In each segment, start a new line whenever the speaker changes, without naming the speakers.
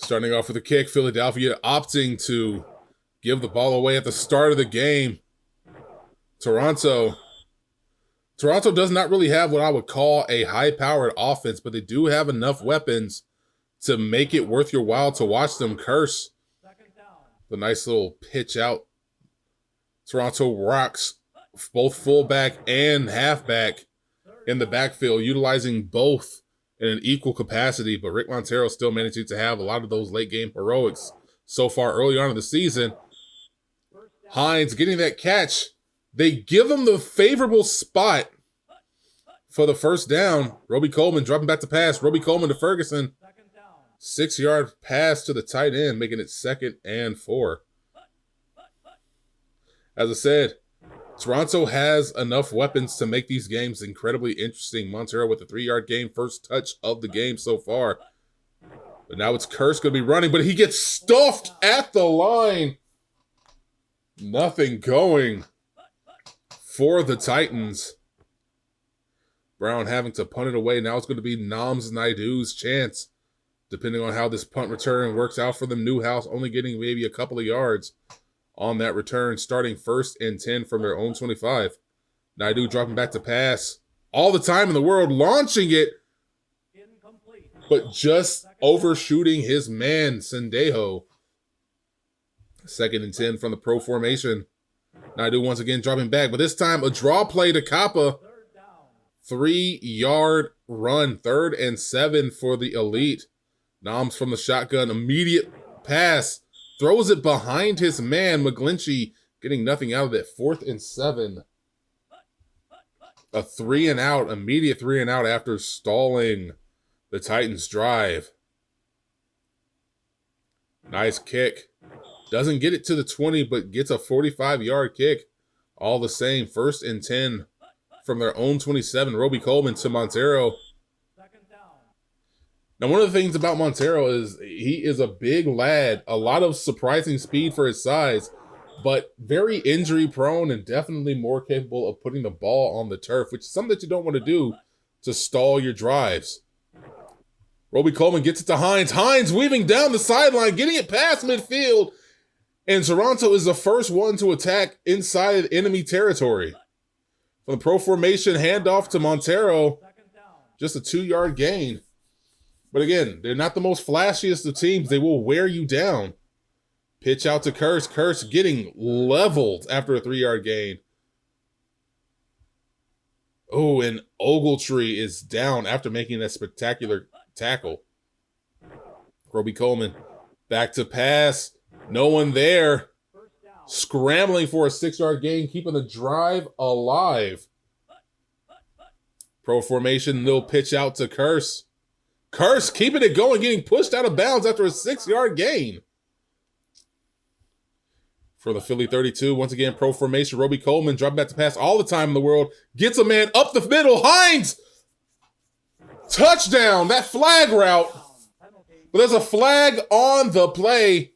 Starting off with a kick, Philadelphia opting to give the ball away at the start of the game. Toronto does not really have what I would call a high-powered offense, but they do have enough weapons to make it worth your while to watch them curse. The nice little pitch out. Toronto rocks both fullback and halfback in the backfield, utilizing both in an equal capacity, but Rick Montero still managing to have a lot of those late-game heroics so far early on in the season. Hines getting that catch. They give him the favorable spot for the first down. Roby Coleman dropping back to pass. Roby Coleman to Ferguson. 6-yard pass to the tight end, making it 2nd and 4. As I said, Toronto has enough weapons to make these games incredibly interesting. Montero with a 3-yard gain, first touch of the game so far. But now it's Curse going to be running, but he gets stuffed at the line. Nothing going for the Titans. Brown having to punt it away. Now it's going to be Nams Naidu's chance, depending on how this punt return works out for them. Newhouse only getting maybe a couple of yards on that return, starting 1st and 10 from their own 25. Naidu dropping back to pass. All the time in the world, launching it, but just overshooting his man, Sendejo. 2nd and 10 from the pro formation. Naidu once again dropping back, but this time a draw play to Kappa. 3-yard run, 3rd and 7 for the Elite. Noms from the shotgun, immediate pass. Throws it behind his man, McGlinchey, getting nothing out of it. 4th and 7. A 3-and-out, immediate 3-and-out after stalling the Titans' drive. Nice kick. Doesn't get it to the 20, but gets a 45-yard kick. All the same, 1st and 10 from their own 27. Roby Coleman to Montero. Now, one of the things about Montero is he is a big lad, a lot of surprising speed for his size, but very injury-prone and definitely more capable of putting the ball on the turf, which is something that you don't want to do to stall your drives. Roby Coleman gets it to Hines. Hines weaving down the sideline, getting it past midfield, and Toronto is the first one to attack inside enemy territory. From the pro formation, handoff to Montero, just a 2-yard gain. But again, they're not the most flashiest of teams. They will wear you down. Pitch out to Curse. Curse getting leveled after a 3-yard gain. Oh, and Ogletree is down after making that spectacular tackle. Roby Coleman back to pass. No one there. Scrambling for a 6-yard gain, keeping the drive alive. Pro formation, little pitch out to Curse. Curse keeping it going, getting pushed out of bounds after a 6-yard gain. For the Philly 32, once again, pro formation. Roby Coleman dropping back to pass all the time in the world. Gets a man up the middle. Hines! Touchdown! That flag route. But there's a flag on the play.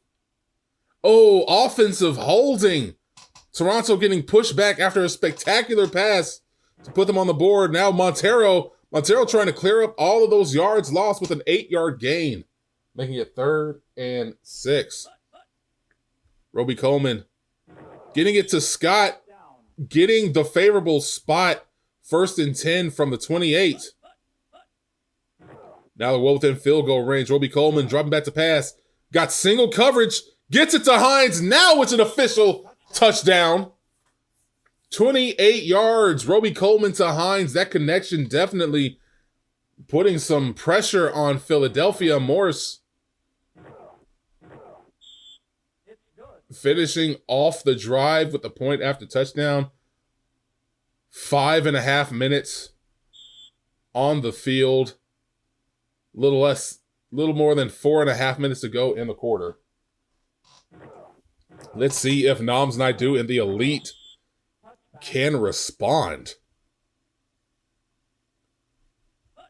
Oh, offensive holding. Toronto getting pushed back after a spectacular pass to put them on the board. Now Montero trying to clear up all of those yards lost with an 8-yard gain, making it 3rd and 6. Roby Coleman getting it to Scott, getting the favorable spot, 1st and 10 from the 28. Now they're well within field goal range. Roby Coleman dropping back to pass. Got single coverage. Gets it to Hines. Now it's an official touchdown. 28 yards. Roby Coleman to Hines. That connection definitely putting some pressure on Philadelphia. Morse finishing off the drive with the point after touchdown. 5.5 minutes on the field. Little more than 4.5 minutes to go in the quarter. Let's see if Nams Naidu and the Elite can respond.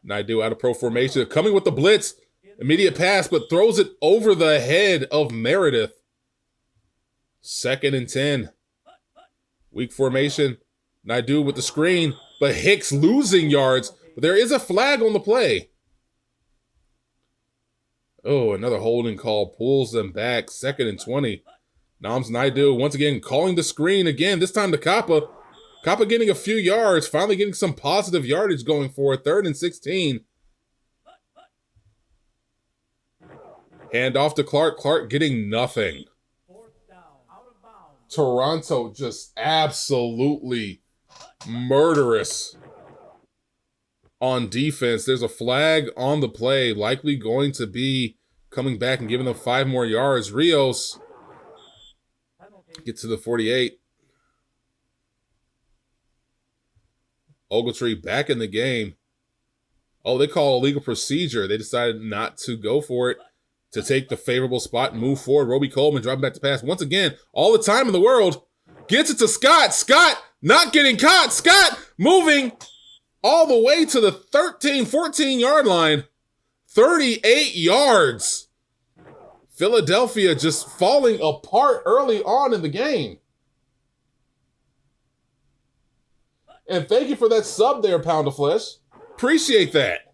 Naidu out of pro formation, coming with the blitz. Immediate pass, but throws it over the head of Meredith. 2nd and 10. Weak formation. Naidu with the screen, but Hicks losing yards. But there is a flag on the play. Oh, another holding call pulls them back. 2nd and 20. Noms Naidu once again calling the screen again, this time to Kappa. Kappa getting a few yards, finally getting some positive yardage going for it. 3rd and 16. Hand off to Clark. Clark getting nothing. Toronto just absolutely murderous on defense. There's a flag on the play, likely going to be coming back and giving them 5 more yards. Rios gets to the 48. Ogletree back in the game. Oh, they call a legal procedure. They decided not to go for it, to take the favorable spot and move forward. Roby Coleman driving back to pass. Once again, all the time in the world. Gets it to Scott. Scott not getting caught. Scott moving all the way to the 13, 14-yard line. 38 yards. Philadelphia just falling apart early on in the game. And thank you for that sub there, Pound of Flesh. Appreciate that.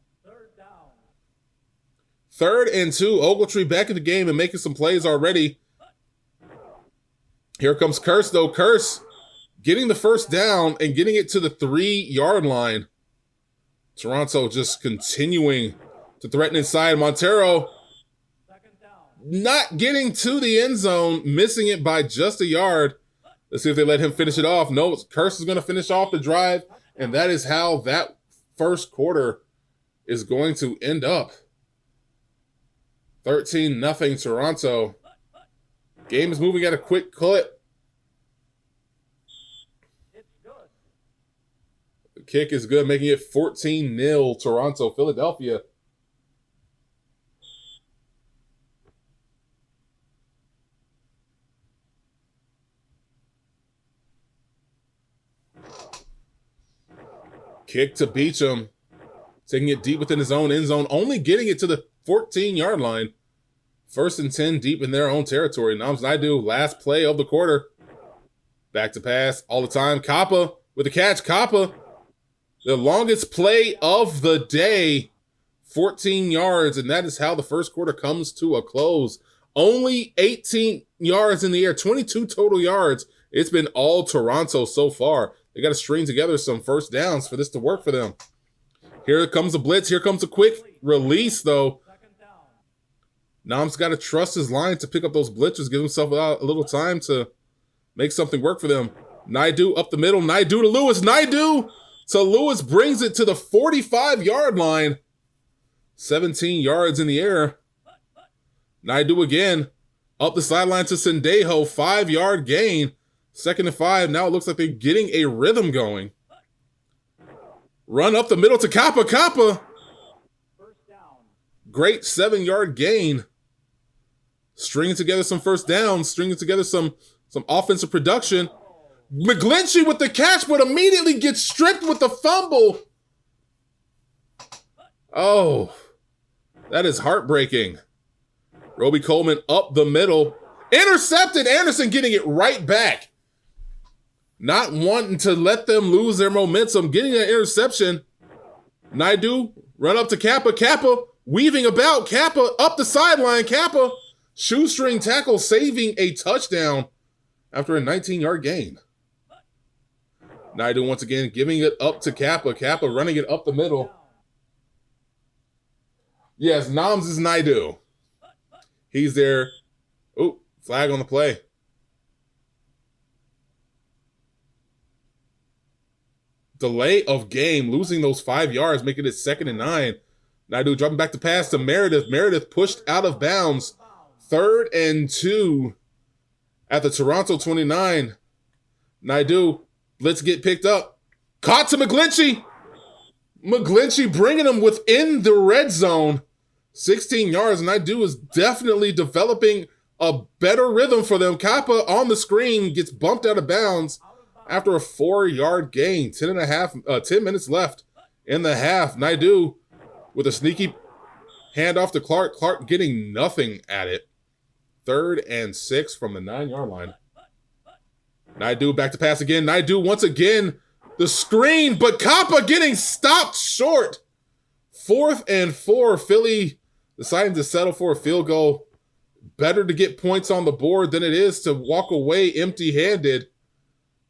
3rd and 2. Ogletree back in the game and making some plays already. Here comes Curse, though. Curse getting the first down and getting it to the 3-yard line. Toronto just continuing to threaten inside. Montero not getting to the end zone, missing it by just a yard. Let's see if they let him finish it off. No, Curse is going to finish off the drive, and that is how that first quarter is going to end up. 13-0 Toronto. Game is moving at a quick clip. The kick is good, making it 14-0 Toronto. Philadelphia. Kick to Beecham. Taking it deep within his own end zone. Only getting it to the 14-yard line. 1st and 10 deep in their own territory. Noms Naidu, last play of the quarter. Back to pass all the time. Kappa with the catch. Kappa, the longest play of the day. 14 yards, and that is how the first quarter comes to a close. Only 18 yards in the air. 22 total yards. It's been all Toronto so far. They got to string together some first downs for this to work for them. Here comes a blitz. Here comes a quick release, though. Nam's got to trust his line to pick up those blitzers, give himself a little time to make something work for them. Naidu up the middle. Naidu to Lewis. Naidu to Lewis brings it to the 45-yard line. 17 yards in the air. Naidu again. Up the sideline to Sendejo. 5-yard gain. 2nd and 5. Now it looks like they're getting a rhythm going. Run up the middle to Kappa. Kappa. Great 7-yard gain. Stringing together some first downs. Stringing together some offensive production. McGlinchey with the catch, but immediately gets stripped with the fumble. Oh, that is heartbreaking. Roby Coleman up the middle. Intercepted. Anderson getting it right back. Not wanting to let them lose their momentum. Getting an interception. Naidu, run up to Kappa. Kappa weaving about. Kappa up the sideline. Kappa, shoestring tackle, saving a touchdown after a 19-yard gain. Naidu once again giving it up to Kappa. Kappa running it up the middle. Yes, Noms is Naidu. He's there. Oh, flag on the play. Delay of game, losing those 5 yards, making it 2nd and 9. Naidu dropping back to pass to Meredith. Meredith pushed out of bounds. 3rd and 2 at the Toronto 29. Naidu, blitz get picked up. Caught to McGlinchey. McGlinchey bringing him within the red zone. 16 yards. Naidu is definitely developing a better rhythm for them. Kappa on the screen gets bumped out of bounds after a 4-yard gain. 10 minutes left in the half. Naidu with a sneaky handoff to Clark. Clark getting nothing at it. 3rd and 6 from the 9-yard line. Naidu back to pass again. Naidu once again. The screen, but Kappa getting stopped short. 4th and 4. Philly deciding to settle for a field goal. Better to get points on the board than it is to walk away empty-handed.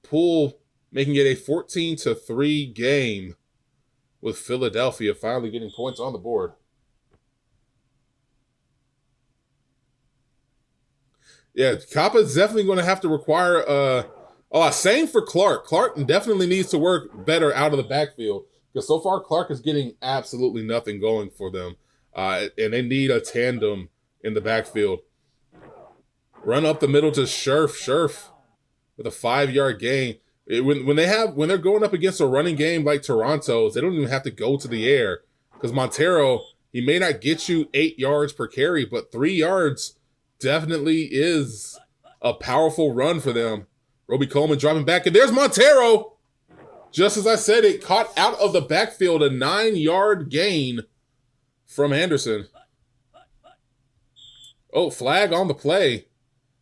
Poole making it a 14-3 game with Philadelphia finally getting points on the board. Yeah, Kappa's definitely going to have to require a lot. Same for Clark. Clark definitely needs to work better out of the backfield because so far Clark is getting absolutely nothing going for them. And they need a tandem in the backfield. Run up the middle to Scherf with a 5-yard gain. When they're going up against a running game like Toronto's, they don't even have to go to the air because Montero, he may not get you 8 yards per carry, but 3 yards definitely is a powerful run for them. Roby Coleman dropping back, and there's Montero. Just as I said, it caught out of the backfield, a 9-yard gain from Anderson. Oh, flag on the play.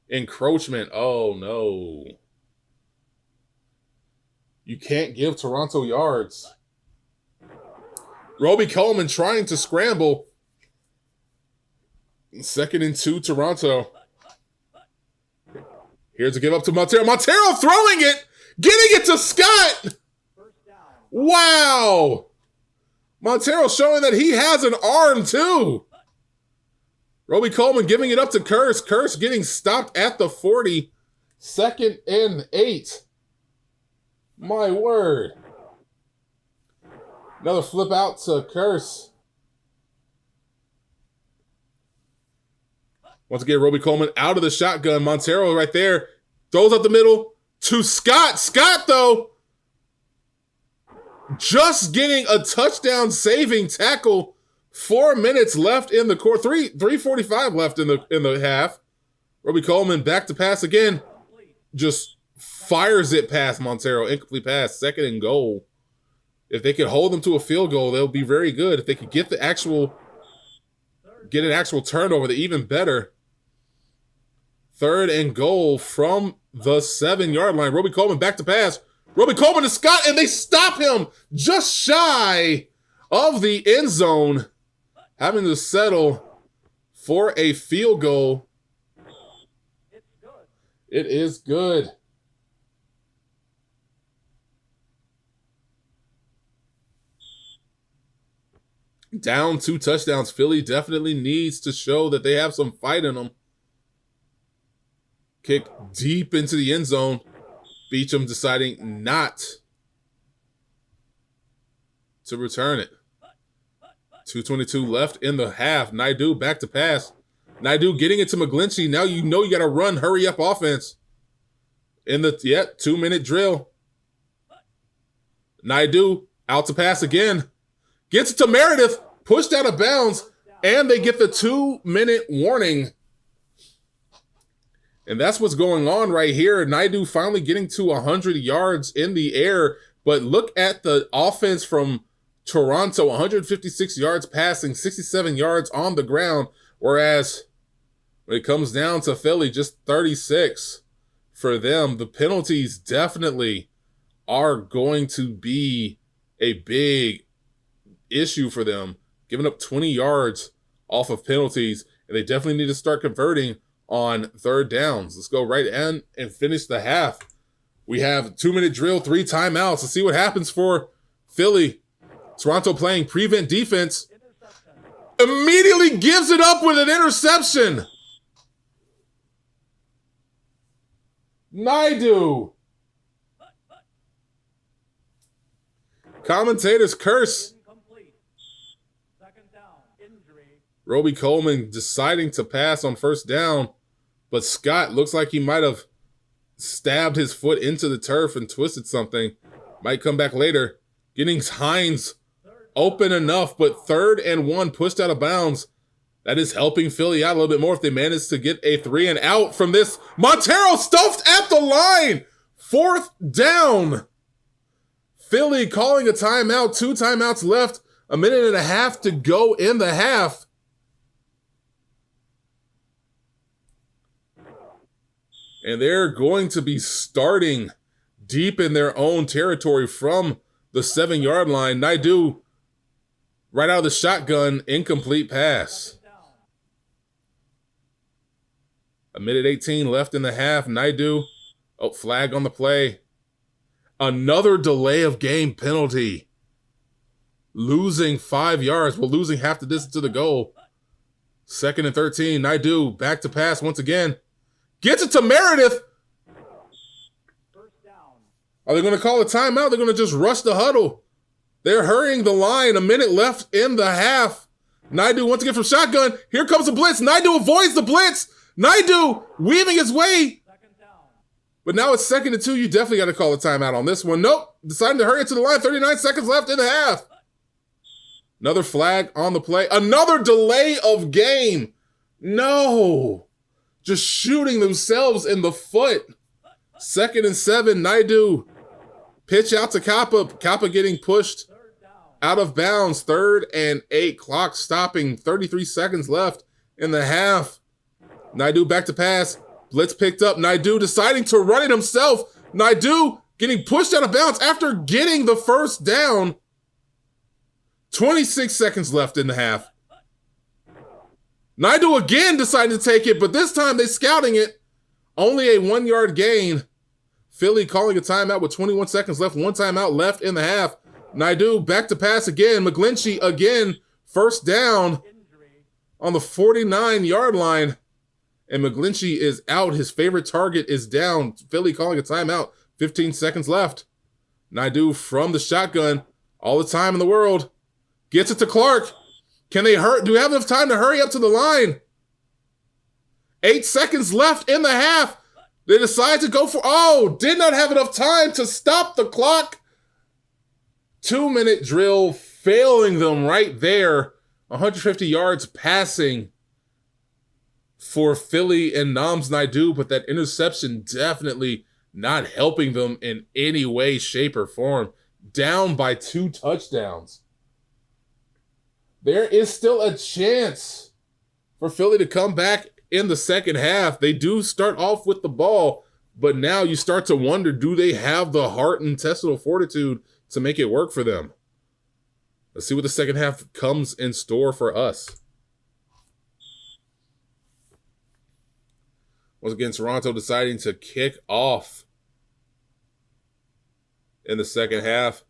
Encroachment. Oh, no. You can't give Toronto yards. Roby Coleman trying to scramble. 2nd and 2, Toronto. Here's a give up to Montero. Montero throwing it! Getting it to Scott! Wow! Montero showing that he has an arm, too. Roby Coleman giving it up to Curse. Curse getting stopped at the 40. 2nd and 8. My word. Another flip out to Curse. Once again, Roby Coleman out of the shotgun. Montero right there. Throws up the middle to Scott. Scott, though, just getting a touchdown saving tackle. 4 minutes left in the quarter. 3:45 left in the half. Roby Coleman back to pass again. Just fires it past Montero. Incomplete pass. 2nd and goal. If they could hold them to a field goal, they'll be very good. If they could get an actual turnover, they're even better. 3rd and goal from the 7-yard line. Roby Coleman back to pass. Roby Coleman to Scott, and they stop him just shy of the end zone, having to settle for a field goal. It is good. Down 2 touchdowns. Philly definitely needs to show that they have some fight in them. Kick deep into the end zone. Beacham deciding not to return it. 2:22 left in the half. Naidu back to pass. Naidu getting it to McGlinchey. Now you know you got to run, hurry up offense. In the 2-minute drill. Naidu out to pass again. Gets it to Meredith. Pushed out of bounds. And they get the 2-minute warning. And that's what's going on right here. Naidu finally getting to 100 yards in the air. But look at the offense from Toronto. 156 yards passing, 67 yards on the ground. Whereas when it comes down to Philly, just 36 for them. The penalties definitely are going to be a big issue for them. Giving up 20 yards off of penalties. And they definitely need to start converting on 3rd downs. Let's go right in and finish the half. We have a 2-minute drill, 3 timeouts. Let's see what happens for Philly. Toronto playing prevent defense. Immediately gives it up with an interception. Naidu. Commentators curse. Roby Coleman deciding to pass on 1st down, but Scott looks like he might have stabbed his foot into the turf and twisted something. Might come back later. Getting Hines open enough, but 3rd and 1 pushed out of bounds. That is helping Philly out a little bit more if they manage to get a 3 and out from this. Montero stuffed at the line. 4th down. Philly calling a timeout. 2 timeouts left. 1.5 minutes to go in the half. And they're going to be starting deep in their own territory from the 7-yard line. Naidu, right out of the shotgun, incomplete pass. A minute 18 left in the half. Naidu. Oh, flag on the play. Another delay of game penalty. Losing 5 yards. Well, losing half the distance to the goal. 2nd and 13. Naidu back to pass once again. Gets it to Meredith. Are they going to call a timeout? They're going to just rush the huddle. They're hurrying the line. A minute left in the half. Naidu once again from shotgun. Here comes the blitz. Naidu avoids the blitz. Naidu weaving his way. But now it's 2nd and 2. You definitely got to call a timeout on this one. Nope. Deciding to hurry it to the line. 39 seconds left in the half. Another flag on the play. Another delay of game. No. Just shooting themselves in the foot. 2nd and 7. Naidu. Pitch out to Kappa. Kappa getting pushed out of bounds. 3rd and 8. Clock stopping. 33 seconds left in the half. Naidu back to pass. Blitz picked up. Naidu deciding to run it himself. Naidu getting pushed out of bounds after getting the first down. 26 seconds left in the half. Naidu again decided to take it, but this time they scouting it. Only a 1-yard gain. Philly calling a timeout with 21 seconds left. 1 timeout left in the half. Naidu back to pass again. McGlinchey again. First down on the 49-yard line. And McGlinchey is out. His favorite target is down. Philly calling a timeout. 15 seconds left. Naidu from the shotgun. All the time in the world. Gets it to Clark. Can they hurt? Do we have enough time to hurry up to the line? 8 seconds left in the half. They decide to go for, did not have enough time to stop the clock. 2-minute drill failing them right there. 150 yards passing for Philly and Nams Naidu, but that interception definitely not helping them in any way, shape, or form. Down by 2 touchdowns. There is still a chance for Philly to come back in the second half. They do start off with the ball, but now you start to wonder, do they have the heart and intestinal fortitude to make it work for them? Let's see what the second half comes in store for us. Once again, Toronto deciding to kick off in the second half.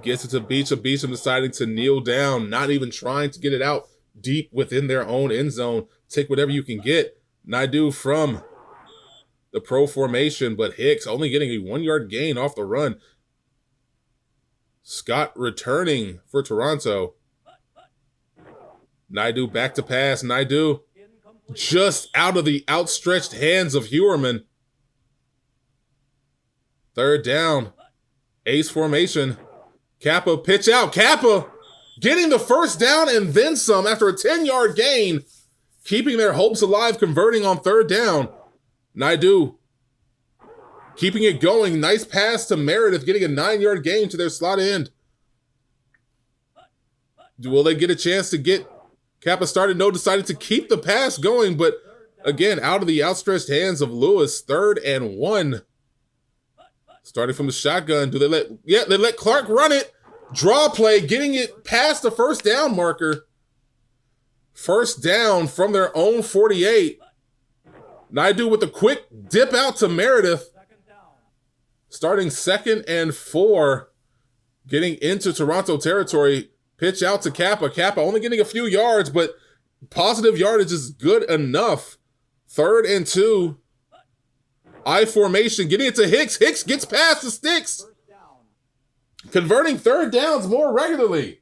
Gets it to Beecham. Beecham deciding to kneel down, not even trying to get it out deep within their own end zone. Take whatever you can get. Naidu from the pro formation, but Hicks only getting a 1-yard gain off the run. Scott returning for Toronto. Naidu back to pass. Naidu just out of the outstretched hands of Hewerman. 3rd down. Ace formation. Kappa pitch out. Kappa getting the first down and then some after a 10-yard gain. Keeping their hopes alive, converting on 3rd down. Naidu keeping it going. Nice pass to Meredith, getting a 9-yard gain to their slot end. Will they get a chance to get Kappa started? No, decided to keep the pass going, but again, out of the outstretched hands of Lewis. 3rd and 1. Starting from the shotgun. They let Clark run it. Draw play, getting it past the first down marker. First down from their own 48. Naidu with a quick dip out to Meredith. Starting 2nd and 4. Getting into Toronto territory. Pitch out to Kappa. Kappa only getting a few yards, but positive yardage is good enough. 3rd and 2. I formation, getting it to Hicks. Hicks gets past the sticks. Converting 3rd downs more regularly.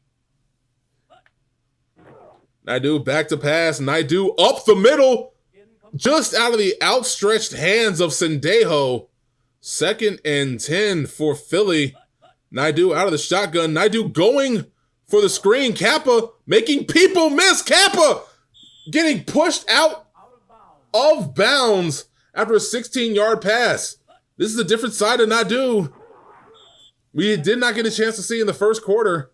Naidu back to pass. Naidu up the middle. Just out of the outstretched hands of Sendejo. 2nd and 10 for Philly. Naidu out of the shotgun. Naidu going for the screen. Kappa making people miss. Kappa getting pushed out of bounds after a 16-yard pass. This is a different side of Naidu we did not get a chance to see in the first quarter.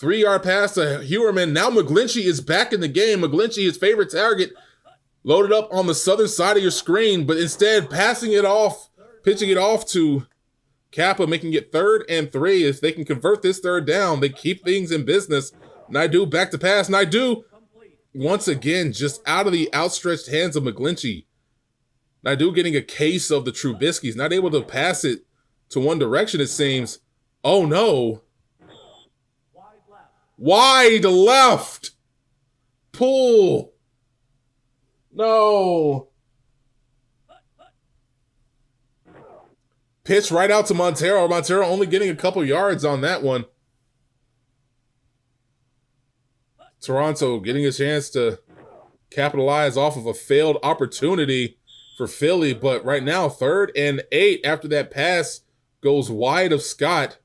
3-yard pass to Hewerman. Now McGlinchey is back in the game. McGlinchey, his favorite target, loaded up on the southern side of your screen, but instead passing it off, pitching it off to Kappa, making it 3rd and 3. If they can convert this 3rd down, they keep things in business. Naidu back to pass. Naidu once again, just out of the outstretched hands of McGlinchey. Naidoo getting a case of the Trubisky's, not able to pass it to one direction, it seems. Oh no. Wide left. Pull. No. Pitch right out to Montero. Montero only getting a couple yards on that one. Toronto getting a chance to capitalize off of a failed opportunity for Philly, but right now 3rd and 8 after that pass goes wide of Scott.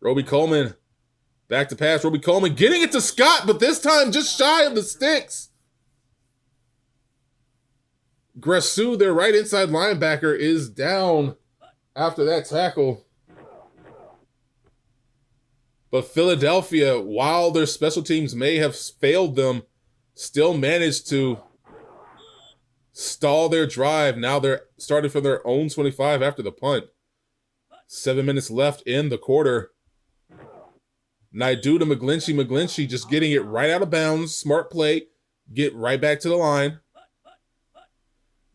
Roby Coleman back to pass. Roby Coleman getting it to Scott, but this time just shy of the sticks. Gressu, their right inside linebacker, is down after that tackle. But Philadelphia, while their special teams may have failed them, still managed to stall their drive. Now they're starting from their own 25 after the punt. 7 minutes left in the quarter. Naidoo to McGlinchey. McGlinchey just getting it right out of bounds. Smart play. Get right back to the line.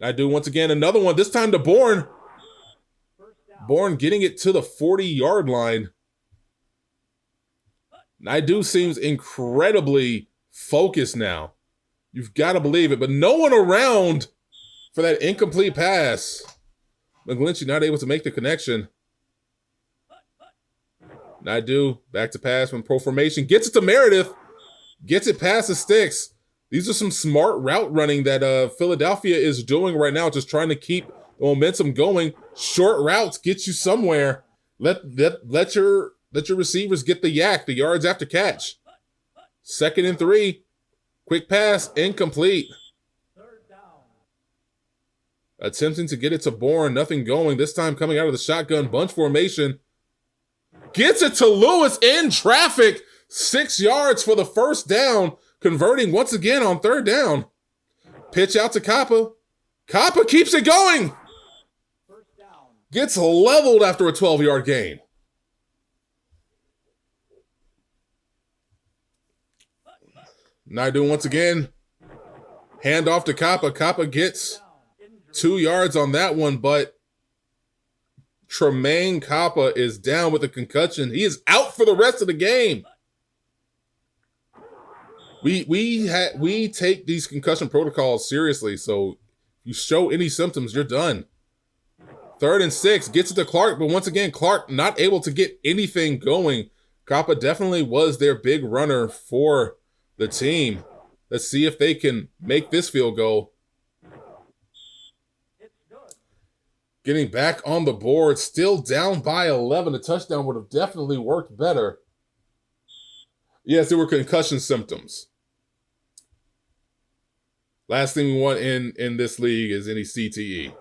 Naidoo once again. Another one. This time to Bourne. Bourne getting it to the 40-yard line. Naidoo seems incredibly focused now. You've got to believe it. But no one around for that incomplete pass. McGlinchey not able to make the connection. Naidoo back to pass from pro formation. Gets it to Meredith. Gets it past the sticks. These are some smart route running that Philadelphia is doing right now. Just trying to keep the momentum going. Short routes get you somewhere. Let your receivers get the yak, the yards after catch. 2nd and 3. Quick pass, incomplete. Attempting to get it to Bourne, nothing going. This time coming out of the shotgun bunch formation. Gets it to Lewis in traffic. 6 yards for the first down. Converting once again on 3rd down. Pitch out to Kappa. Kappa keeps it going. Gets leveled after a 12-yard gain. Naidoo once again. Hand off to Kappa. Kappa gets 2 yards on that one, but Tremaine Kappa is down with a concussion. He is out for the rest of the game. We take these concussion protocols seriously, so if you show any symptoms, you're done. 3rd and 6, gets it to Clark, but once again, Clark not able to get anything going. Kappa definitely was their big runner for the team. Let's see if they can make this field goal. Getting back on the board, still down by 11. A touchdown would have definitely worked better. Yes, there were concussion symptoms. Last thing we want in this league is any CTE.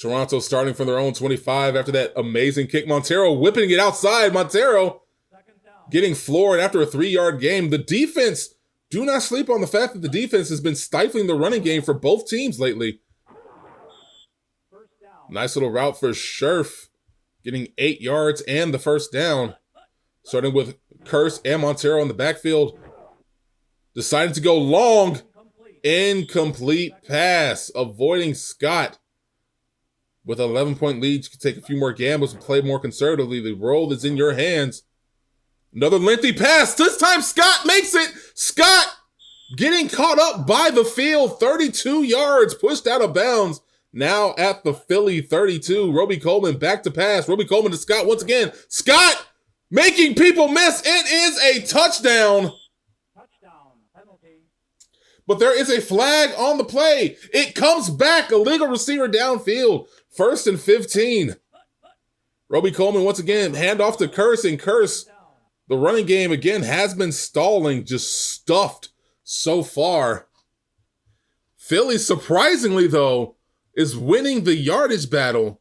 Toronto starting from their own 25 after that amazing kick. Montero whipping it outside. Montero getting floored after a 3-yard game. The defense, do not sleep on the fact that the defense has been stifling the running game for both teams lately. Nice little route for Scherf, getting 8 yards and the first down. Starting with Curse and Montero in the backfield. Deciding to go long. Incomplete pass. Avoiding Scott. With an 11-point lead, you can take a few more gambles and play more conservatively. The roll is in your hands. Another lengthy pass. This time Scott makes it. Scott getting caught up by the field. 32 yards pushed out of bounds. Now at the Philly 32. Roby Coleman back to pass. Roby Coleman to Scott once again. Scott making people miss. It is a touchdown. But there is a flag on the play. It comes back. A legal receiver downfield. 1st and 15. Roby Coleman once again. Hand off to Curse. And Curse, the running game again has been stalling. Just stuffed so far. Philly, surprisingly though, is winning the yardage battle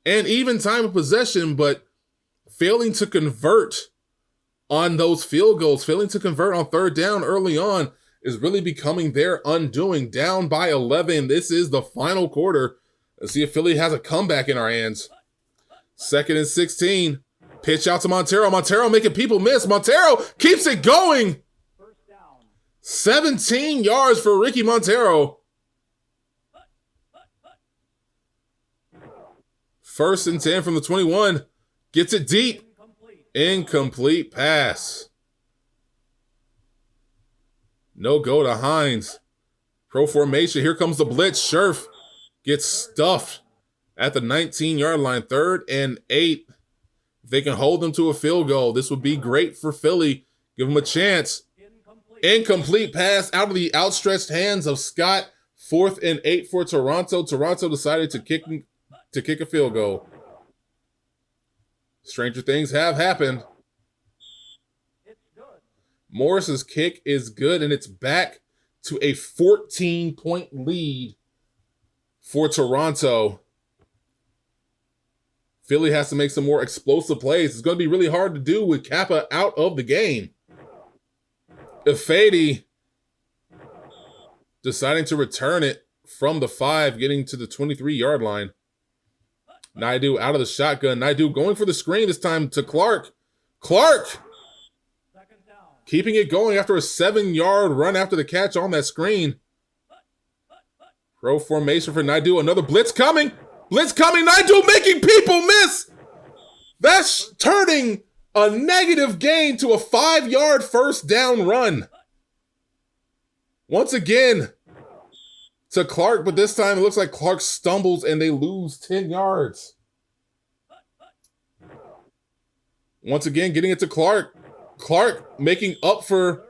and even time of possession, but failing to convert on those field goals, failing to convert on 3rd down early on is really becoming their undoing. Down by 11. This is the final quarter. Let's see if Philly has a comeback in our hands. 2nd and 16. Pitch out to Montero. Montero making people miss. Montero keeps it going. 17 yards for Ricky Montero. 1st and 10 from the 21. Gets it deep. Incomplete pass. No go to Hines. Pro formation. Here comes the blitz. Scherf gets stuffed at the 19-yard line. 3rd and 8. If they can hold them to a field goal, this would be great for Philly. Give them a chance. Incomplete pass out of the outstretched hands of Scott. 4th and 8 for Toronto. Toronto decided to kick a field goal. Stranger things have happened. Morris's kick is good, and it's back to a 14-point lead for Toronto. Philly has to make some more explosive plays. It's going to be really hard to do with Kappa out of the game. Ifedi deciding to return it from the 5, getting to the 23-yard line. Naidu out of the shotgun. Naidu going for the screen this time to Clark. Clark keeping it going after a 7-yard run after the catch on that screen. Pro formation for Naidu. Another blitz coming. Blitz coming. Naidu making people miss. That's turning a negative gain to a 5-yard 1st down run. Once again to Clark, but this time it looks like Clark stumbles and they lose 10 yards. Once again, getting it to Clark. Clark making up for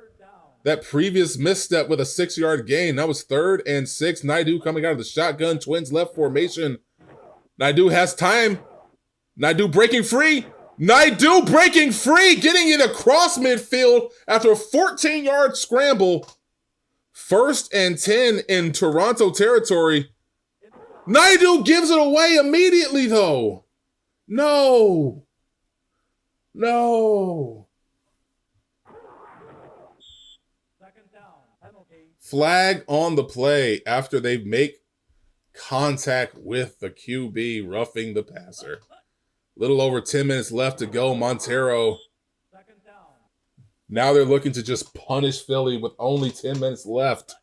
that previous misstep with a 6-yard gain. That was 3rd and 6. Naidu coming out of the shotgun. Twins left formation. Naidu has time. Naidu breaking free. Naidu breaking free, getting it across midfield after a 14-yard scramble. 1st and 10 in Toronto territory. Naidu gives it away immediately, though. No. Flag on the play after they make contact with the QB, roughing the passer. Little over 10 minutes left to go. Montero. Now they're looking to just punish Philly with only 10 minutes left.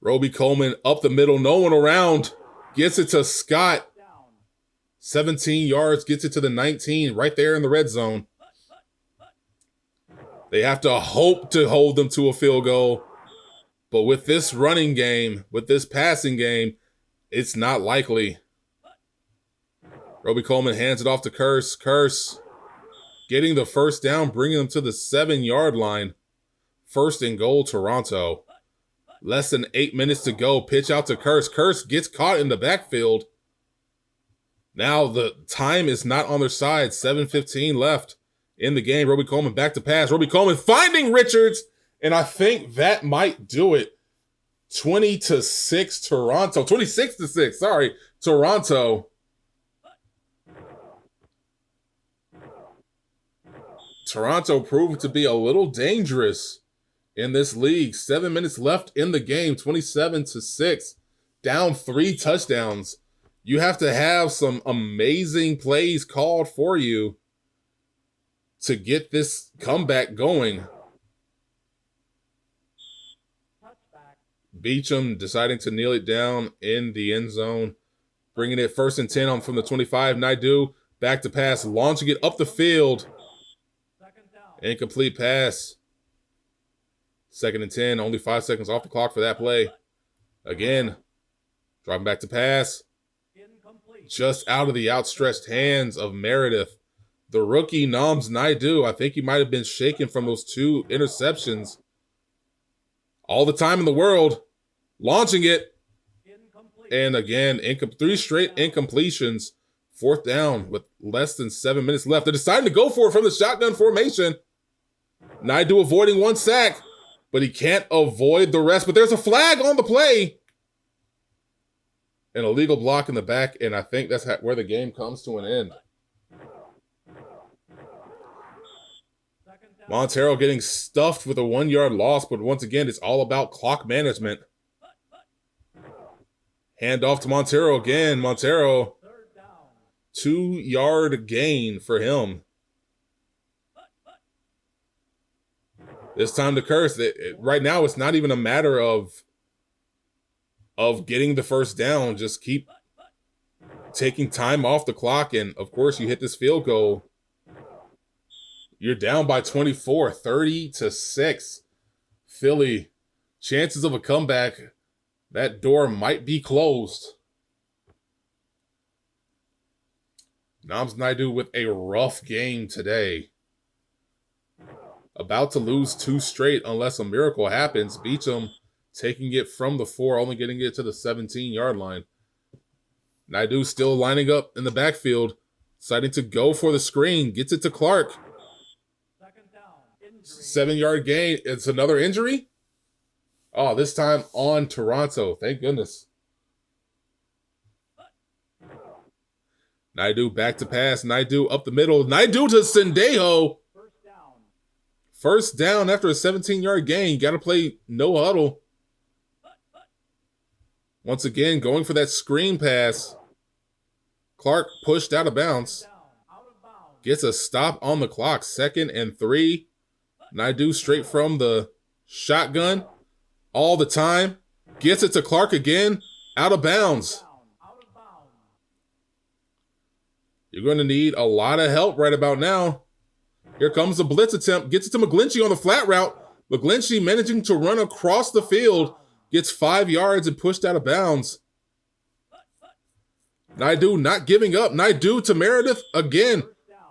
Roby Coleman up the middle, no one around. Gets it to Scott. 17 yards, gets it to the 19, right there in the red zone. They have to hope to hold them to a field goal. But with this running game, with this passing game, it's not likely. Roby Coleman hands it off to Curse. Curse getting the 1st down, bringing them to the 7-yard line. 1st and goal, Toronto. Less than 8 minutes to go. Pitch out to Curse. Curse gets caught in the backfield. Now the time is not on their side. 7:15 left in the game. Roby Coleman back to pass. Roby Coleman finding Richards, and I think that might do it. 20-6 Toronto. 26-6, sorry, Toronto. Toronto proved to be a little dangerous in this league. 7 minutes left in the game. 27-6. Down 3 touchdowns. You have to have some amazing plays called for you to get this comeback going. Beecham deciding to kneel it down in the end zone. Bringing it 1st and 10 on from the 25. Naidu back to pass. Launching it up the field. Incomplete pass. 2nd and 10. Only 5 seconds off the clock for that play. Again. Driving back to pass. Just out of the outstretched hands of Meredith. The rookie Noms Naidu. I think he might have been shaken from those 2 interceptions. All the time in the world. Launching it. And again, 3 straight incompletions. 4th down with less than 7 minutes left. They're deciding to go for it from the shotgun formation. Naidu avoiding 1 sack. But he can't avoid the rest. But there's a flag on the play. An illegal block in the back. And I think that's where the game comes to an end. Montero getting stuffed with a 1-yard loss, but once again, it's all about clock management. Hand off to Montero again. Montero 2-yard gain for him. This time to Curse. Right now, it's not even a matter of getting the first down. Just keep taking time off the clock, and of course, you hit this field goal. You're down by 24, 30-6. Philly, chances of a comeback. That door might be closed. Nams Naidu with a rough game today. About to lose 2 straight unless a miracle happens. Beecham taking it from the 4, only getting it to the 17-yard line. Naidu still lining up in the backfield, deciding to go for the screen. Gets it to Clark. 7-yard gain. It's another injury? Oh, this time on Toronto. Thank goodness. Naidu back to pass. Naidu up the middle. Naidu to Sendejo. First down after a 17-yard gain. Got to play no huddle. Once again, going for that screen pass. Clark pushed out of bounds. Gets a stop on the clock. 2nd and 3. Naidu straight from the shotgun. All the time. Gets it to Clark again. Out of bounds. You're going to need a lot of help right about now. Here comes the blitz attempt. Gets it to McGlinchey on the flat route. McGlinchey managing to run across the field. Gets 5 yards and pushed out of bounds. Naidu not giving up. Naidu to Meredith again.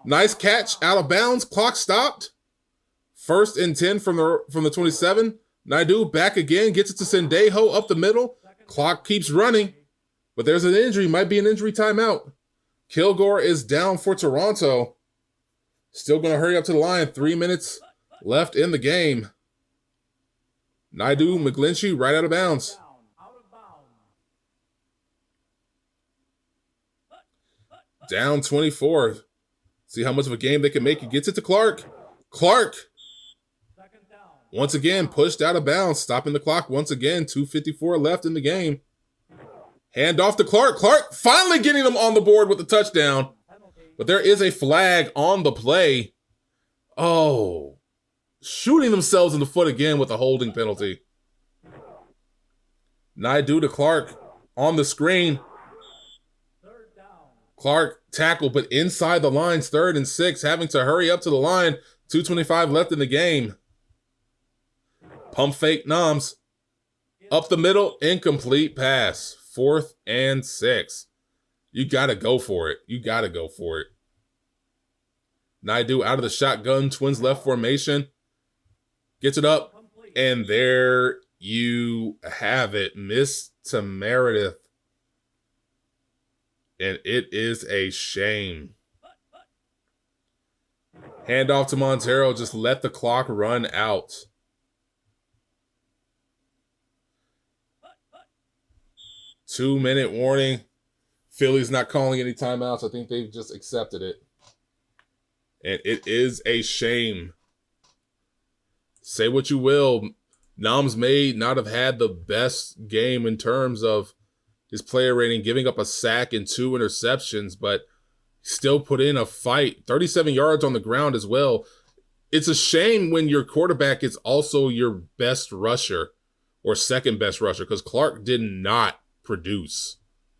Nice catch. Out of bounds. Clock stopped. 1st and 10 from the 27. Naidu back again. Gets it to Sendejo up the middle. Clock keeps running. But there's an injury. Might be an injury timeout. Kilgore is down for Toronto. Still going to hurry up to the line. 3 minutes left in the game. Naidu, McGlinchey, right out of bounds. Down 24. See how much of a game they can make. He gets it to Clark. Clark. Once again, pushed out of bounds. Stopping the clock once again. 2:54 left in the game. Hand off to Clark. Clark finally getting them on the board with the touchdown. But there is a flag on the play. Oh. Shooting themselves in the foot again with a holding penalty. Naidu to Clark on the screen. Clark tackled, but inside the lines, 3rd and 6, having to hurry up to the line. 2:25 left in the game. Pump fake Noms. Up the middle, incomplete pass. 4th and 6. You got to go for it. You got to go for it. Naidu out of the shotgun, twins left formation. Gets it up, and there you have it. Miss to Meredith. And it is a shame. Hand off to Montero. Just let the clock run out. Two-minute warning. Philly's not calling any timeouts. I think they've just accepted it. And it is a shame. Say what you will. Noms may not have had the best game in terms of his player rating, giving up a sack and 2 interceptions, but still put in a fight. 37 yards on the ground as well. It's a shame when your quarterback is also your best rusher or second best rusher, because Clark did not produce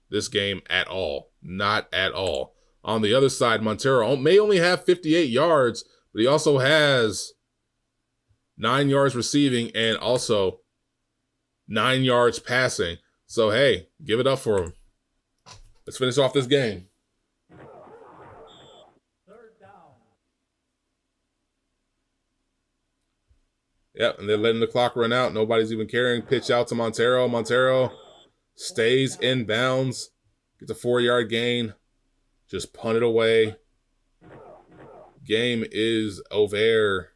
this game at all. Not at all. On the other side, Montero may only have 58 yards, but he also has 9 yards receiving and also 9 yards passing. So, hey, give it up for him. Let's finish off this game.
3rd down.
Yep, and they're letting the clock run out. Nobody's even caring. Pitch out to Montero. Montero stays in bounds. Gets a 4-yard gain. Just punt it away. Game is over.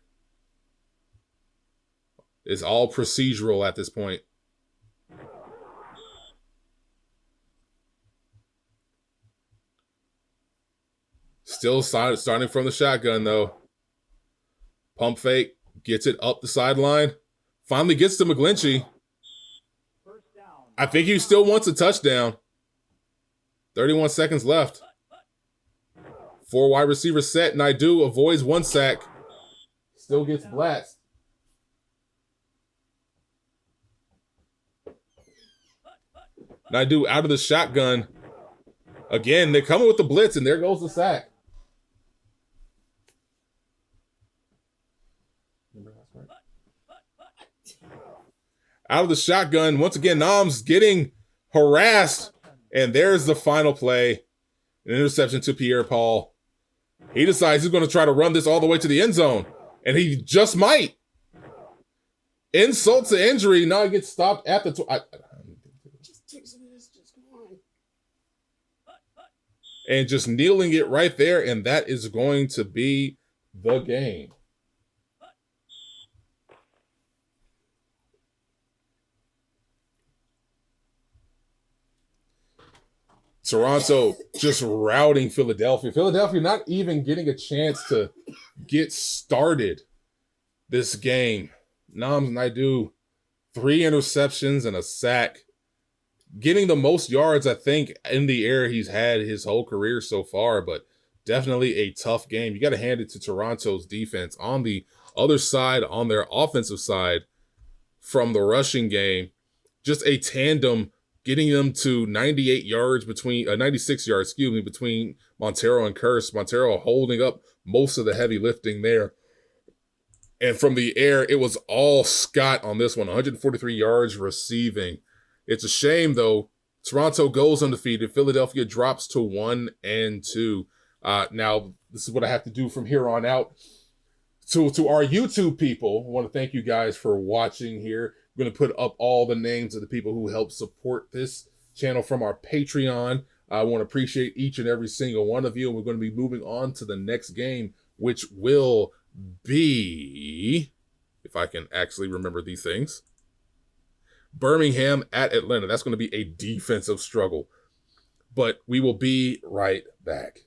It's all procedural at this point. Still starting from the shotgun, though. Pump fake. Gets it up the sideline. Finally gets to McGlinchey. I think he still wants a touchdown. 31 seconds left. 4 wide receiver set. Naidu avoids 1 sack. Still gets blasted. Naidu out of the shotgun. Again, they're coming with the blitz, and there goes the sack. Out of the shotgun. Once again, Nam's getting harassed. And there's the final play. An interception to Pierre-Paul. He decides he's going to try to run this all the way to the end zone. And he just might. Insult to injury. Now he gets stopped at the...
Just take some of this. Just go on.
And just kneeling it right there. And that is going to be the game. Toronto just routing Philadelphia. Philadelphia not even getting a chance to get started this game. Nams Naidu, 3 interceptions and a sack. Getting the most yards, I think, in the air he's had his whole career so far, but definitely a tough game. You got to hand it to Toronto's defense. On the other side, on their offensive side, from the rushing game, just a tandem getting them to 96 yards, between Montero and Curse. Montero holding up most of the heavy lifting there. And from the air, it was all Scott on this one, 143 yards receiving. It's a shame, though. Toronto goes undefeated. Philadelphia drops to 1-2. Now, this is what I have to do from here on out. To our YouTube people, I want to thank you guys for watching here. I'm going to put up all the names of the people who help support this channel from our Patreon. I want to appreciate each and every single one of you. And we're going to be moving on to the next game, which will be, if I can actually remember these things, Birmingham at Atlanta. That's going to be a defensive struggle. But we will be right back.